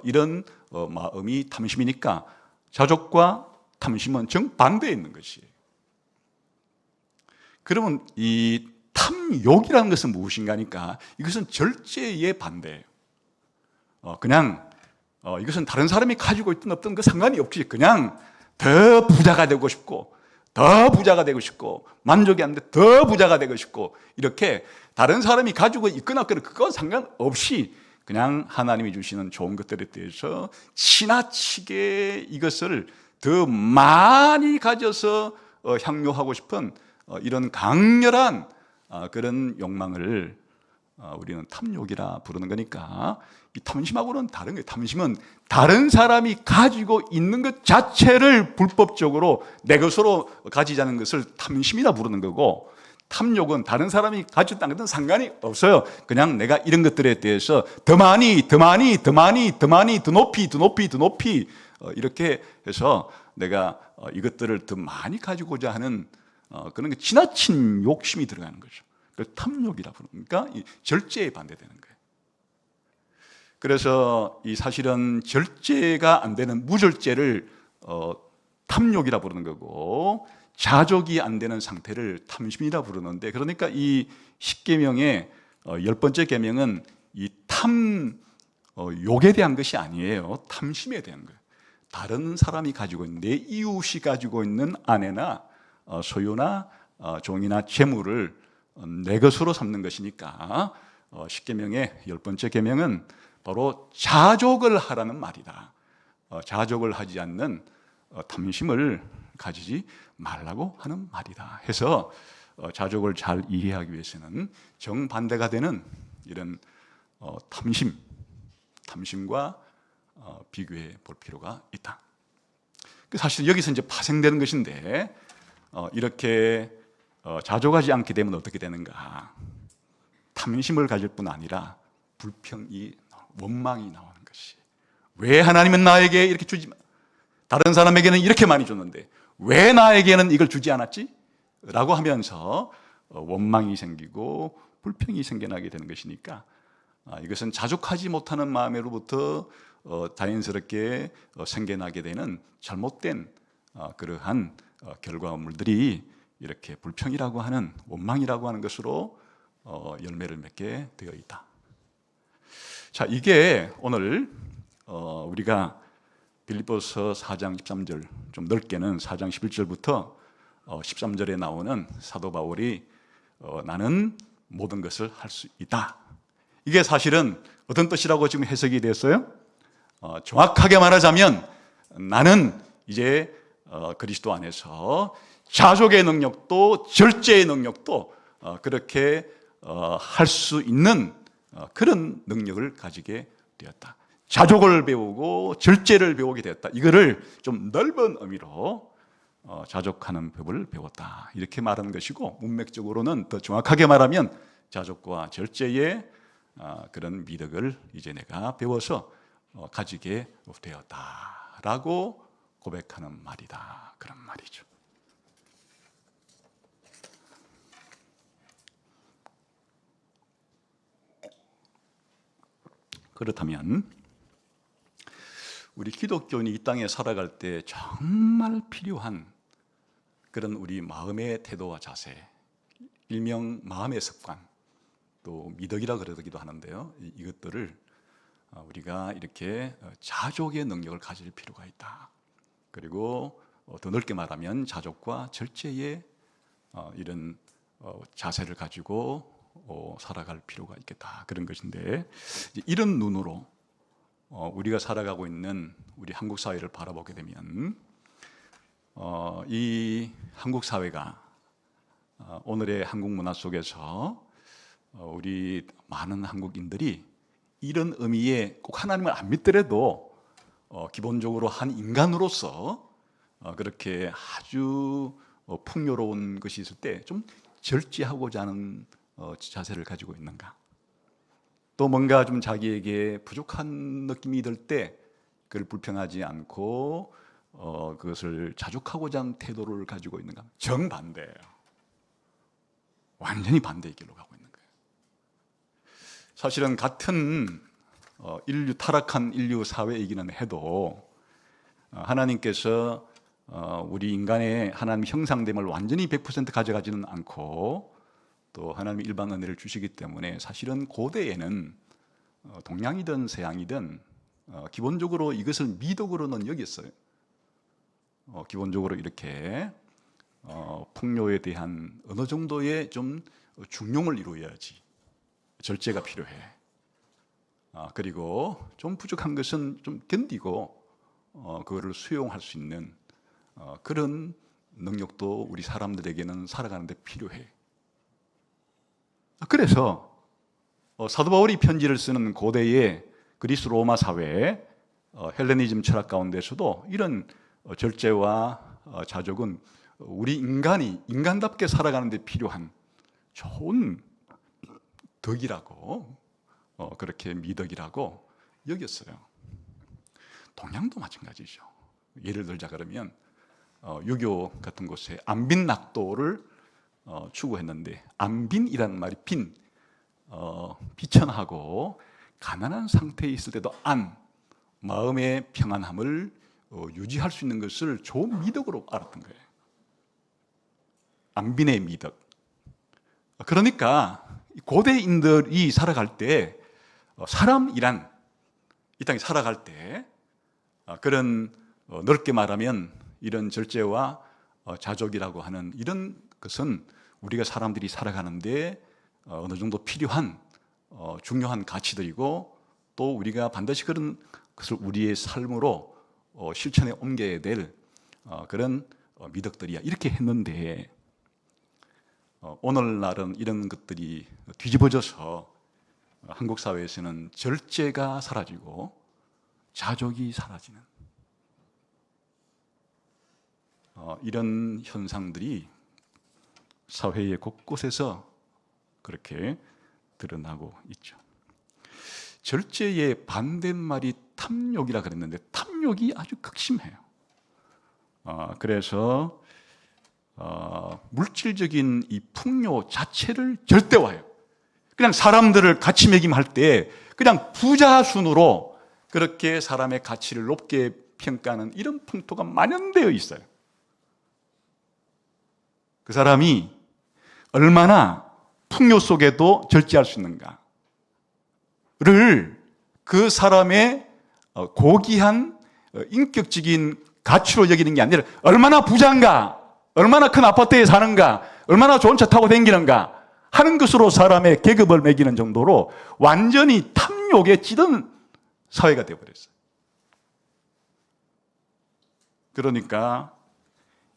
이런 마음이 탐심이니까 자족과 탐심은 정반대에 있는 것이에요. 그러면 이 탐욕이라는 것은 무엇인가 하니까 이것은 절제의 반대예요. 그냥 이것은 다른 사람이 가지고 있든 없든 그 상관이 없지. 그냥 더 부자가 되고 싶고, 더 부자가 되고 싶고, 만족이 안 돼 더 부자가 되고 싶고, 이렇게 다른 사람이 가지고 있거나 없거나 그건 상관없이 그냥 하나님이 주시는 좋은 것들에 대해서 지나치게 이것을 더 많이 가져서 향유하고 싶은 이런 강렬한 그런 욕망을 우리는 탐욕이라 부르는 거니까, 이 탐심하고는 다른 거예요. 탐심은 다른 사람이 가지고 있는 것 자체를 불법적으로 내 것으로 가지자는 것을 탐심이라 부르는 거고, 탐욕은 다른 사람이 가졌다는 것은 상관이 없어요. 그냥 내가 이런 것들에 대해서 더 많이, 더 많이, 더 많이, 더 많이, 더 높이, 더 높이, 더 높이 이렇게 해서 내가 이것들을 더 많이 가지고자 하는 그런 게 지나친 욕심이 들어가는 거죠. 그걸 탐욕이라 부르니까 이 절제에 반대되는 거예요. 그래서 이 사실은 절제가 안 되는 무절제를 탐욕이라 부르는 거고, 자족이 안 되는 상태를 탐심이라 부르는데, 그러니까 이 십계명의 10번째 계명은 이 탐욕에 대한 것이 아니에요. 탐심에 대한 거예요. 다른 사람이 가지고 있는, 내 이웃이 가지고 있는 아내나 소유나 종이나 재물을 내 것으로 삼는 것이니까 십계명의 10번째 계명은 바로 자족을 하라는 말이다. 자족을 하지 않는 탐심을 가지지 말라고 하는 말이다 해서 자족을 잘 이해하기 위해서는 정반대가 되는 이런 탐심과 비교해 볼 필요가 있다. 사실 여기서 이제 파생되는 것인데, 이렇게 자족하지 않게 되면 어떻게 되는가? 탐심을 가질 뿐 아니라 불평이, 원망이 나오는 것이, 왜 하나님은 나에게 이렇게 주지, 다른 사람에게는 이렇게 많이 줬는데 왜 나에게는 이걸 주지 않았지? 라고 하면서 원망이 생기고 불평이 생겨나게 되는 것이니까, 이것은 자족하지 못하는 마음으로부터 자연스럽게 생겨나게 되는 잘못된 그러한 결과물들이 이렇게 불평이라고 하는, 원망이라고 하는 것으로 열매를 맺게 되어 있다. 자, 이게 오늘 우리가 빌립보서 4장 13절, 좀 넓게는 4장 11절부터 13절에 나오는 사도 바울이 나는 모든 것을 할 수 있다. 이게 사실은 어떤 뜻이라고 지금 해석이 되었어요? 정확하게 말하자면 나는 이제 그리스도 안에서 자족의 능력도 절제의 능력도 그렇게 할 수 있는 그런 능력을 가지게 되었다. 자족을 배우고 절제를 배우게 되었다. 이거를 좀 넓은 의미로 자족하는 법을 배웠다. 이렇게 말하는 것이고, 문맥적으로는 더 정확하게 말하면 자족과 절제의 그런 미덕을 이제 내가 배워서 가지게 되었다라고 고백하는 말이다. 그런 말이죠. 그렇다면 우리 기독교인이 이 땅에 살아갈 때 정말 필요한 그런 우리 마음의 태도와 자세, 일명 마음의 습관, 또 미덕이라 그러기도 하는데요. 이것들을 우리가 이렇게 자족의 능력을 가질 필요가 있다. 그리고 더 넓게 말하면 자족과 절제의 이런 자세를 가지고 살아갈 필요가 있겠다. 그런 것인데, 이런 눈으로 우리가 살아가고 있는 우리 한국 사회를 바라보게 되면 이 한국 사회가 오늘의 한국 문화 속에서 우리 많은 한국인들이 이런 의미에 꼭 하나님을 안 믿더라도 기본적으로 한 인간으로서 그렇게 아주 풍요로운 것이 있을 때 좀 절제하고자 하는 자세를 가지고 있는가? 또 뭔가 좀 자기에게 부족한 느낌이 들 때 그걸 불평하지 않고 그것을 자족하고자 하는 태도를 가지고 있는가? 정반대예요. 완전히 반대의 길로 가고 있는 거예요. 사실은 같은 타락한 인류 사회이기는 해도 하나님께서 우리 인간의 하나님 형상됨을 완전히 100% 가져가지는 않고 또 하나님의 일반 은혜를 주시기 때문에 사실은 고대에는 동양이든 서양이든 기본적으로 이것을 미덕으로는 여겼어요. 기본적으로 이렇게 풍요에 대한 어느 정도의 좀 중용을 이루어야지, 절제가 필요해. 그리고 좀 부족한 것은 좀 견디고 그거를 수용할 수 있는 그런 능력도 우리 사람들에게는 살아가는데 필요해. 그래서 사도 바울이 편지를 쓰는 고대의 그리스 로마 사회, 헬레니즘 철학 가운데서도 이런 절제와 자족은 우리 인간이 인간답게 살아가는 데 필요한 좋은 덕이라고, 그렇게 미덕이라고 여겼어요. 동양도 마찬가지죠. 예를 들자 그러면 유교 같은 곳에 안빈낙도를 추구했는데, 안빈이라는 말이 비천하고 가난한 상태에 있을 때도 마음의 평안함을 유지할 수 있는 것을 좋은 미덕으로 알았던 거예요. 안빈의 미덕. 그러니까 고대인들이 살아갈 때 사람이란 이 땅에 살아갈 때 그런 넓게 말하면 이런 절제와 자족이라고 하는 이런 것은 우리가 사람들이 살아가는데 어느 정도 필요한 중요한 가치들이고, 또 우리가 반드시 그런 것을 우리의 삶으로 실천에 옮겨야 될 그런 미덕들이야, 이렇게 했는데 오늘날은 이런 것들이 뒤집어져서 한국 사회에서는 절제가 사라지고 자족이 사라지는 이런 현상들이 사회의 곳곳에서 그렇게 드러나고 있죠. 절제의 반대말이 탐욕이라 그랬는데 탐욕이 아주 극심해요. 그래서 물질적인 이 풍요 자체를 절대화해요. 그냥 사람들을 가치 매김할 때 그냥 부자 순으로 그렇게 사람의 가치를 높게 평가하는 이런 풍토가 만연되어 있어요. 그 사람이 얼마나 풍요 속에도 절제할 수 있는가를 그 사람의 고귀한 인격적인 가치로 여기는 게 아니라 얼마나 부자인가, 얼마나 큰 아파트에 사는가, 얼마나 좋은 차 타고 다니는가 하는 것으로 사람의 계급을 매기는 정도로 완전히 탐욕에 찌든 사회가 되어버렸어요. 그러니까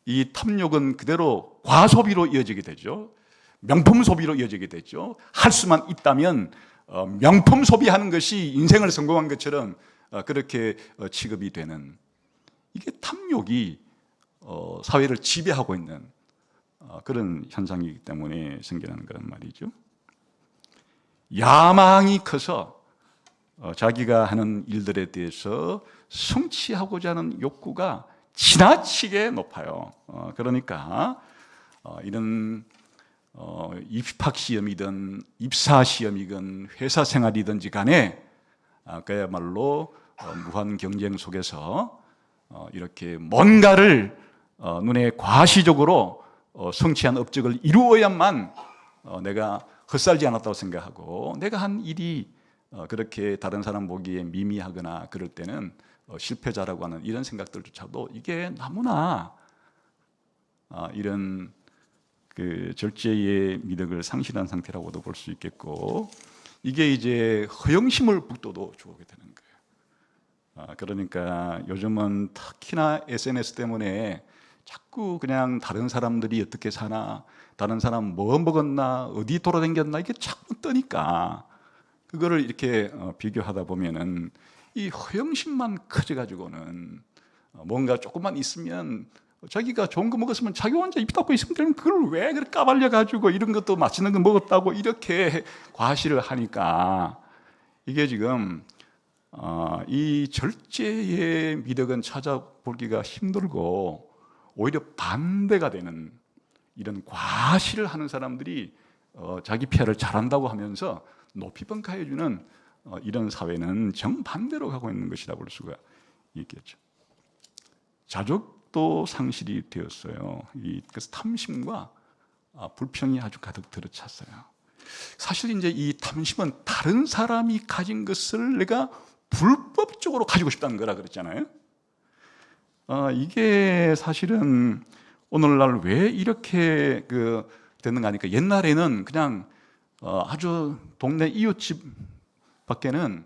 이 탐욕은 그대로 과소비로 이어지게 되죠. 명품 소비로 이어지게 되죠. 할 수만 있다면 명품 소비하는 것이 인생을 성공한 것처럼 그렇게 취급이 되는, 이게 탐욕이 사회를 지배하고 있는 그런 현상이기 때문에 생겨나는 거란 말이죠. 야망이 커서 자기가 하는 일들에 대해서 성취하고자 하는 욕구가 지나치게 높아요. 그러니까 이런 입학시험이든 입사시험이든 회사 생활이든지 간에 그야말로 무한 경쟁 속에서 이렇게 뭔가를 눈에 과시적으로 성취한 업적을 이루어야만 내가 헛살지 않았다고 생각하고, 내가 한 일이 그렇게 다른 사람 보기에 미미하거나 그럴 때는 실패자라고 하는 이런 생각들조차도 이게 너무나 이런 그 절제의 미덕을 상실한 상태라고도 볼 수 있겠고, 이게 이제 허영심을 북돋워 주게 되는 거예요. 그러니까 요즘은 특히나 SNS 때문에 자꾸 그냥 다른 사람들이 어떻게 사나, 다른 사람 뭐 먹었나, 어디 돌아다녔나, 이게 자꾸 뜨니까 그거를 이렇게 비교하다 보면은 이 허영심만 커져가지고는 뭔가 조금만 있으면 자기가 좋은 거 먹었으면 자기 혼자 입 닫고 있으면 되는, 그걸 왜 그렇게 까발려가지고 이런 것도 맛있는 거 먹었다고 이렇게 과시를 하니까 이게 지금 이 절제의 미덕은 찾아보기가 힘들고 오히려 반대가 되는 이런 과시를 하는 사람들이 자기 PR을 잘한다고 하면서 높이 평가해주는 이런 사회는 정반대로 가고 있는 것이라 볼 수가 있겠죠. 자족도 상실이 되었어요. 그래서 탐심과 불평이 아주 가득 들어찼어요. 사실 이제 이 탐심은 다른 사람이 가진 것을 내가 불법적으로 가지고 싶다는 거라 그랬잖아요. 이게 사실은 오늘날 왜 이렇게 됐는가 하니까, 옛날에는 그냥 아주 동네 이웃집 밖에는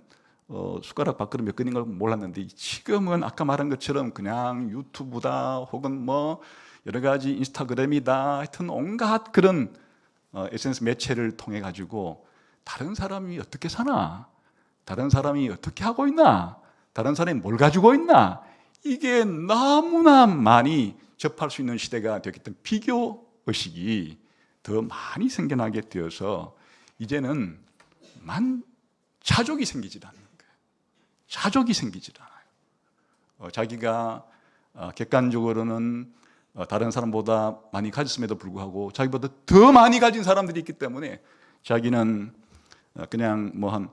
숟가락 밥그릇 몇 근인 걸 몰랐는데, 지금은 아까 말한 것처럼 그냥 유튜브다 혹은 뭐 여러 가지 인스타그램이다, 하여튼 온갖 그런 SNS 매체를 통해 가지고 다른 사람이 어떻게 사나, 다른 사람이 어떻게 하고 있나, 다른 사람이 뭘 가지고 있나, 이게 너무나 많이 접할 수 있는 시대가 되었기 때문에 비교 의식이 더 많이 생겨나게 되어서 이제는 자족이 생기질 않는 거예요. 자족이 생기질 않아요. 자기가 객관적으로는 다른 사람보다 많이 가졌음에도 불구하고 자기보다 더 많이 가진 사람들이 있기 때문에 자기는 그냥 뭐 한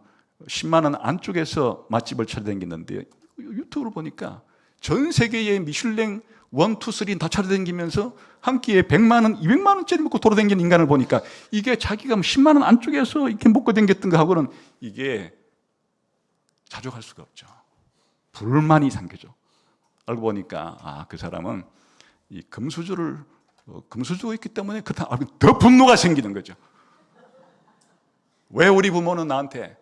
10만 원 안쪽에서 맛집을 찾아다니는데, 유튜브를 보니까 전 세계의 미슐랭 1, 2, 3 다 찾아다니면서 한 끼에 100만 원, 200만 원짜리 먹고 돌아다니는 인간을 보니까 이게 자기가 10만 원 안쪽에서 이렇게 먹고 다녔던 거하고는 이게 자족할 수가 없죠. 불만이 생기죠. 알고 보니까 그 사람은 이 금수저가 있기 때문에 그렇다, 더 분노가 생기는 거죠. 왜 우리 부모는 나한테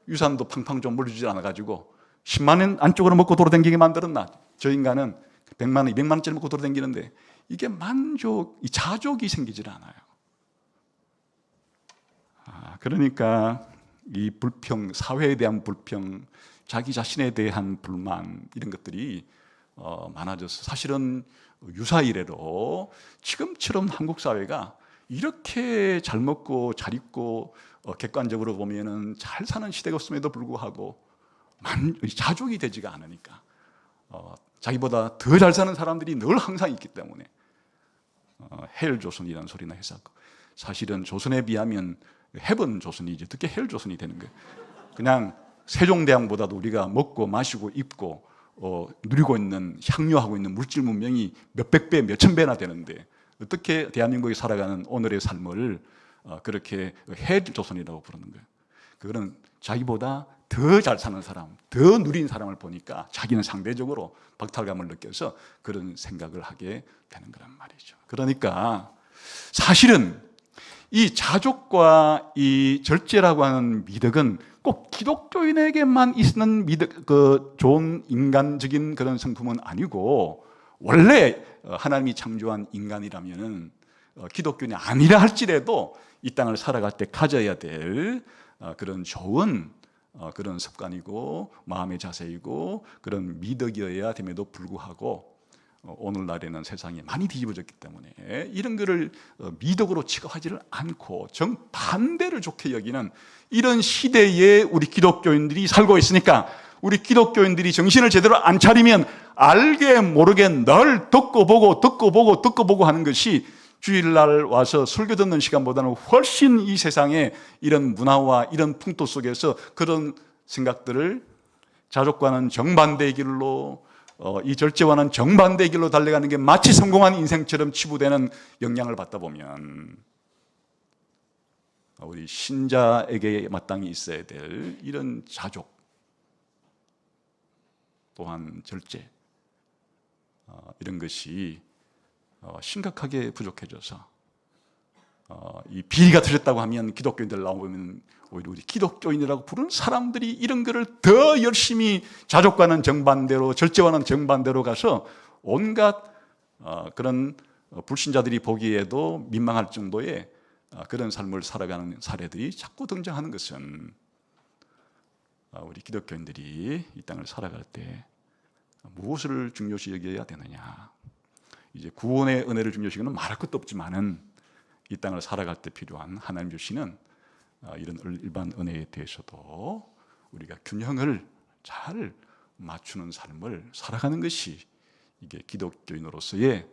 유산도 팡팡 좀 물려주지 않아가지고 10만 원 안쪽으로 먹고 돌아다니게 만들었나? 저 인간은 100만 원, 200만 원짜리 먹고 돌아다니는데 이게 이 자족이 생기질 않아요. 그러니까 이 불평, 사회에 대한 불평, 자기 자신에 대한 불만, 이런 것들이 많아져서 사실은 유사 이래로 지금처럼 한국 사회가 이렇게 잘 먹고 잘 입고 객관적으로 보면은 잘 사는 시대가 없음에도 불구하고 자족이 되지가 않으니까 자기보다 더 잘 사는 사람들이 늘 항상 있기 때문에 헬조선이라는 소리나 해서, 사실은 조선에 비하면 해본 조선이지 어떻게 헬조선이 되는 거예요. 그냥 세종대왕보다도 우리가 먹고 마시고 입고 누리고 있는, 향유하고 있는 물질 문명이 몇백 배, 몇천 배나 되는데 어떻게 대한민국이 살아가는 오늘의 삶을 그렇게 헬조선이라고 부르는 거예요. 그거는 자기보다 더 잘 사는 사람, 더 누린 사람을 보니까 자기는 상대적으로 박탈감을 느껴서 그런 생각을 하게 되는 거란 말이죠. 그러니까 사실은 이 자족과 이 절제라고 하는 미덕은 꼭 기독교인에게만 있는 미덕, 좋은 인간적인 그런 성품은 아니고, 원래 하나님이 창조한 인간이라면 기독교인이 아니라 할지라도 이 땅을 살아갈 때 가져야 될 그런 좋은 그런 습관이고 마음의 자세이고 그런 미덕이어야 됨에도 불구하고 오늘날에는 세상이 많이 뒤집어졌기 때문에 이런 거를 미덕으로 취급하지를 않고 정반대를 좋게 여기는 이런 시대에 우리 기독교인들이 살고 있으니까, 우리 기독교인들이 정신을 제대로 안 차리면 알게 모르게 늘 듣고 보고 하는 것이 주일날 와서 설교 듣는 시간보다는 훨씬 이 세상에 이런 문화와 이런 풍토 속에서 그런 생각들을 자족과는 정반대의 길로, 이 절제와는 정반대의 길로 달려가는 게 마치 성공한 인생처럼 치부되는 영향을 받다 보면 우리 신자에게 마땅히 있어야 될 이런 자족 또한 절제, 이런 것이 심각하게 부족해져서 이 비리가 터졌다고 하면 기독교인들 나오면 오히려 우리 기독교인이라고 부르는 사람들이 이런 거를 더 열심히 자족과는 정반대로, 절제와는 정반대로 가서 온갖 그런 불신자들이 보기에도 민망할 정도의 그런 삶을 살아가는 사례들이 자꾸 등장하는 것은 우리 기독교인들이 이 땅을 살아갈 때 무엇을 중요시 여겨야 되느냐. 이제 구원의 은혜를 중요시 여기는 말할 것도 없지만은 이 땅을 살아갈 때 필요한 하나님 주시는 이런 일반 은혜에 대해서도 우리가 균형을 잘 맞추는 삶을 살아가는 것이 이게 기독교인으로서의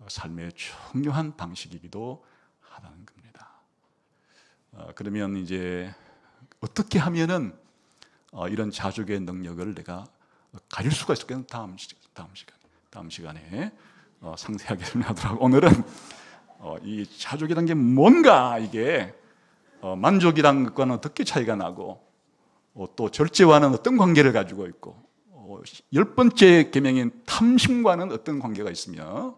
삶의 중요한 방식이기도 하다는 겁니다. 그러면 이제 어떻게 하면은 이런 자족의 능력을 내가 가질 수가 있을까요? 다음 시간에 상세하게 설명하도록. 오늘은 이 자족이라는 게 뭔가, 이게 만족이라는 것과는 어떻게 차이가 나고 또 절제와는 어떤 관계를 가지고 있고 10번째 계명인 탐심과는 어떤 관계가 있으며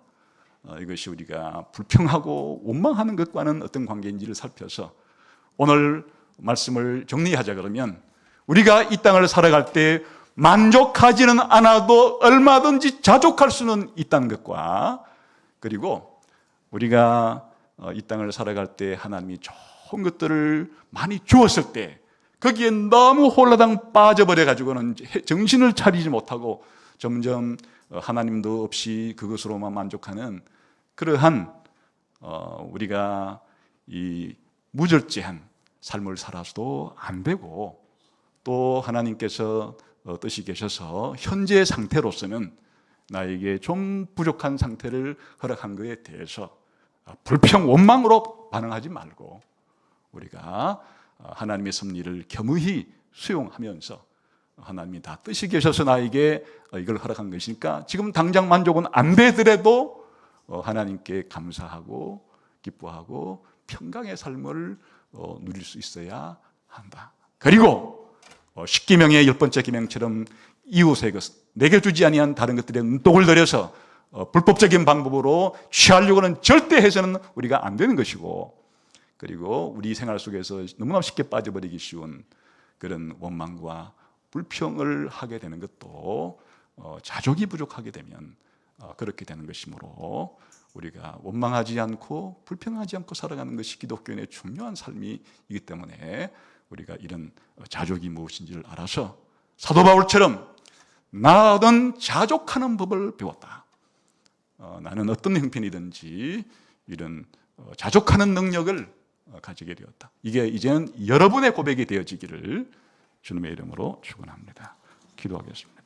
이것이 우리가 불평하고 원망하는 것과는 어떤 관계인지를 살펴서 오늘 말씀을 정리하자. 그러면 우리가 이 땅을 살아갈 때 만족하지는 않아도 얼마든지 자족할 수는 있다는 것과, 그리고 우리가 이 땅을 살아갈 때 하나님이 좋은 것들을 많이 주었을 때 거기에 너무 홀라당 빠져버려 가지고는 정신을 차리지 못하고 점점 하나님도 없이 그것으로만 만족하는 그러한 우리가 이 무절제한 삶을 살아서도 안 되고, 또 하나님께서 뜻이 계셔서 현재 상태로서는 나에게 좀 부족한 상태를 허락한 것에 대해서 불평, 원망으로 반응하지 말고 우리가 하나님의 섭리를 겸허히 수용하면서 하나님이 다 뜻이 계셔서 나에게 이걸 허락한 것이니까 지금 당장 만족은 안 되더라도 하나님께 감사하고 기뻐하고 평강의 삶을 누릴 수 있어야 한다. 그리고 10계명의 10번째 계명처럼 이웃의 것, 내게 주지 아니한 다른 것들에 눈독을 들여서 불법적인 방법으로 취하려고는 절대 해서는 우리가 안 되는 것이고, 그리고 우리 생활 속에서 너무나 쉽게 빠져버리기 쉬운 그런 원망과 불평을 하게 되는 것도 자족이 부족하게 되면 그렇게 되는 것이므로 우리가 원망하지 않고 불평하지 않고 살아가는 것이 기독교인의 중요한 삶이기 때문에 우리가 이런 자족이 무엇인지를 알아서 사도 바울처럼 나는 자족하는 법을 배웠다. 나는 어떤 형편이든지 이런 자족하는 능력을 가지게 되었다. 이게 이제는 여러분의 고백이 되어지기를 주님의 이름으로 축원합니다. 기도하겠습니다.